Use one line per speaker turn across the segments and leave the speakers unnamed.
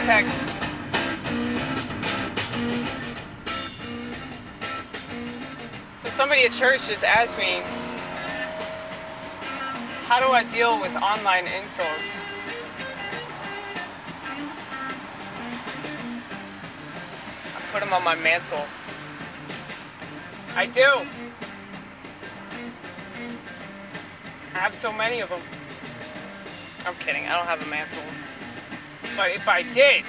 vortex. So somebody at church just asked me, how do I deal with online insults? I put them on my mantle. I do. I have so many of them. I'm kidding, I don't have a mantle. But if I did,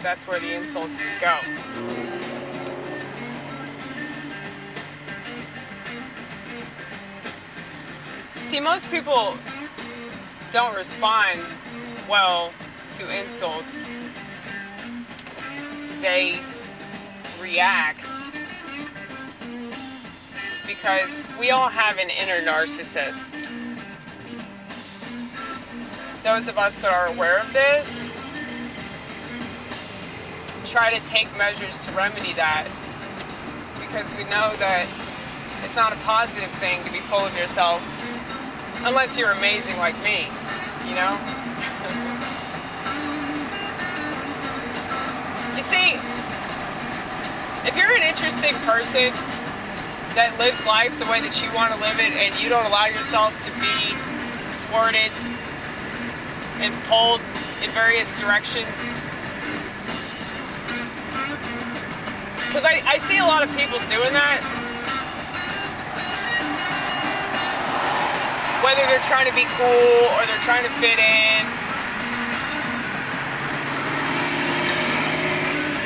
that's where the insults would go. See, most people don't respond well to insults. They react because we all have an inner narcissist. Those of us that are aware of this try to take measures to remedy that, because we know that it's not a positive thing to be full of yourself unless you're amazing like me, you know? You see, if you're an interesting person that lives life the way that you want to live it, and you don't allow yourself to be thwarted and pulled in various directions, because I see a lot of people doing that, whether they're trying to be cool or they're trying to fit in,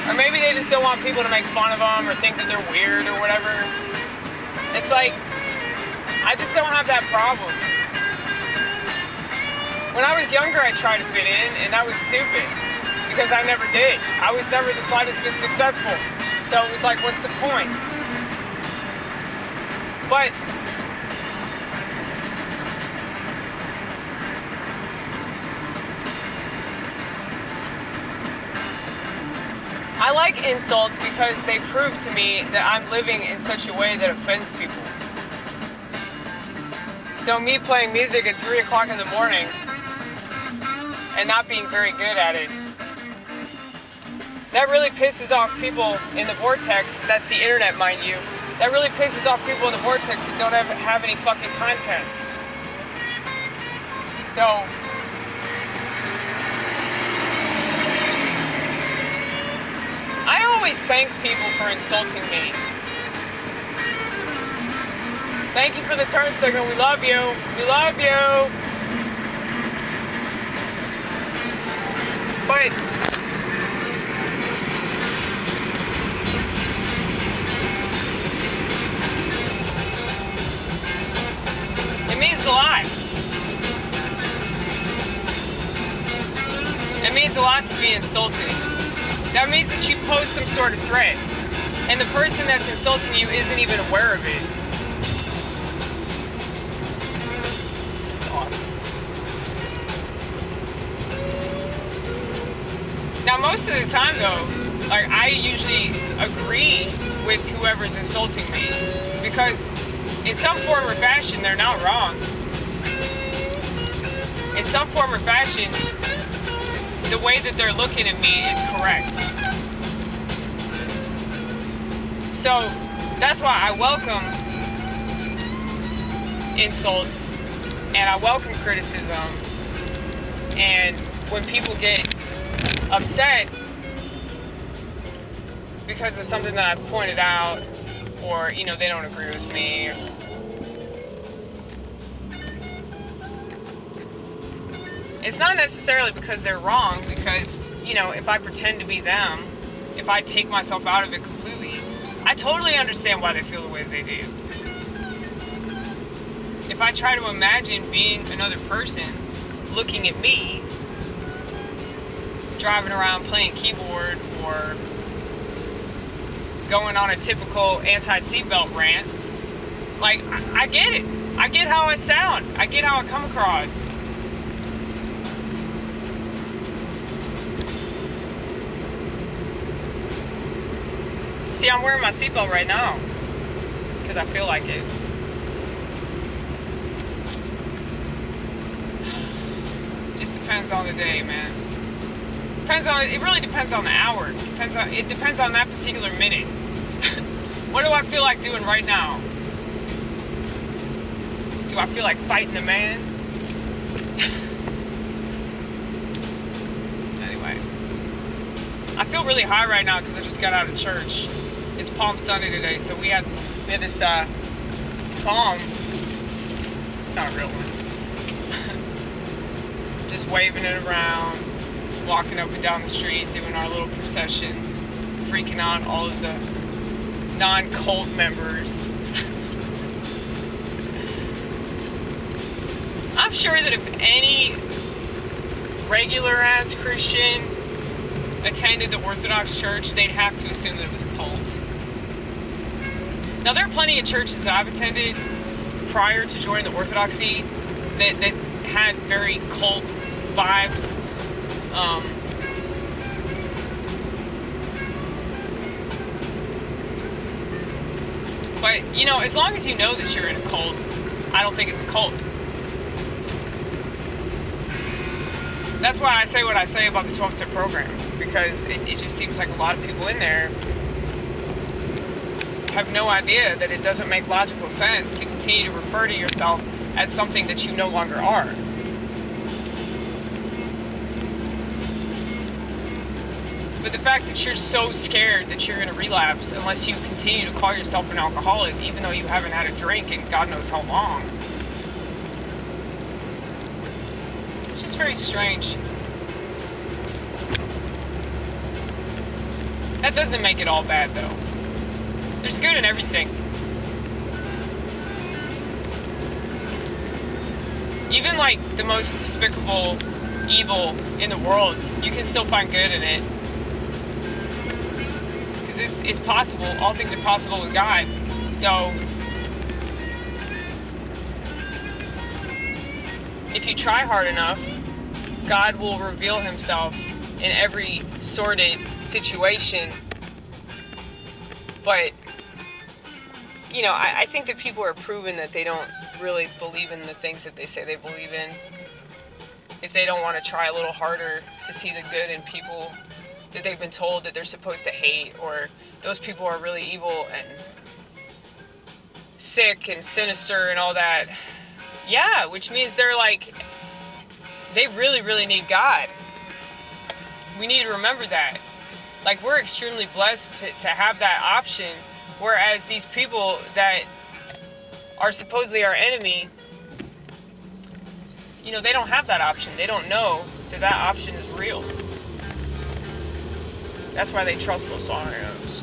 or maybe they just don't want people to make fun of them or think that they're weird or whatever. It's like, I just don't have that problem. When I was younger, I tried to fit in, and that was stupid, because I never did. I was never the slightest bit successful. So it was like, what's the point? But I like insults because they prove to me that I'm living in such a way that offends people. So me playing music at 3 o'clock in the morning and not being very good at it, that really pisses off people in the vortex. That's the internet, mind you. That really pisses off people in the vortex that don't have any fucking content. So I always thank people for insulting me. Thank you for the turn signal. We love you. We love you. But it means a lot. It means a lot to be insulted. That means that you pose some sort of threat, and the person that's insulting you isn't even aware of it. It's awesome. Now, most of the time, though, like, I usually agree with whoever's insulting me, because in some form or fashion, they're not wrong. In some form or fashion, the way that they're looking at me is correct. So that's why I welcome insults, and I welcome criticism. And when people get upset because of something that I've pointed out, or, you know, they don't agree with me, it's not necessarily because they're wrong, because, you know, if I pretend to be them, if I take myself out of it completely, I totally understand why they feel the way they do. If I try to imagine being another person looking at me, driving around playing keyboard, or going on a typical anti-seatbelt rant, like, I get it. I get how I sound. I get how I come across. See, I'm wearing my seatbelt right now because I feel like it. Just depends on the day, man. it really depends on the hour. It depends on that particular minute. What do I feel like doing right now? Do I feel like fighting a man? Anyway, I feel really high right now because I just got out of church. It's Palm Sunday today, so we had this palm. It's not a real one. Just waving it around, walking up and down the street, doing our little procession, freaking out all of the non-cult members. I'm sure that if any regular-ass Christian attended the Orthodox Church, they'd have to assume that it was a cult. Now, there are plenty of churches that I've attended prior to joining the Orthodoxy that had very cult vibes. But, you know, as long as you know that you're in a cult, I don't think it's a cult. That's why I say what I say about the 12-step program, because it just seems like a lot of people in there have no idea that it doesn't make logical sense to continue to refer to yourself as something that you no longer are. But the fact that you're so scared that you're going to relapse unless you continue to call yourself an alcoholic, even though you haven't had a drink in God knows how long, it's just very strange. That doesn't make it all bad, though. There's good in everything. Even like the most despicable evil in the world, you can still find good in it. Because it's possible. All things are possible with God. So, if you try hard enough, God will reveal himself in every sordid situation. But, you know, I think that people are proven that they don't really believe in the things that they say they believe in if they don't want to try a little harder to see the good in people that they've been told that they're supposed to hate, or those people are really evil and sick and sinister and all that. Yeah, which means they're like, they really, really need God. We need to remember that. Like, we're extremely blessed to have that option, whereas these people that are supposedly our enemy, you know, they don't have that option. They don't know that that option is real. That's why they trust those scenarios.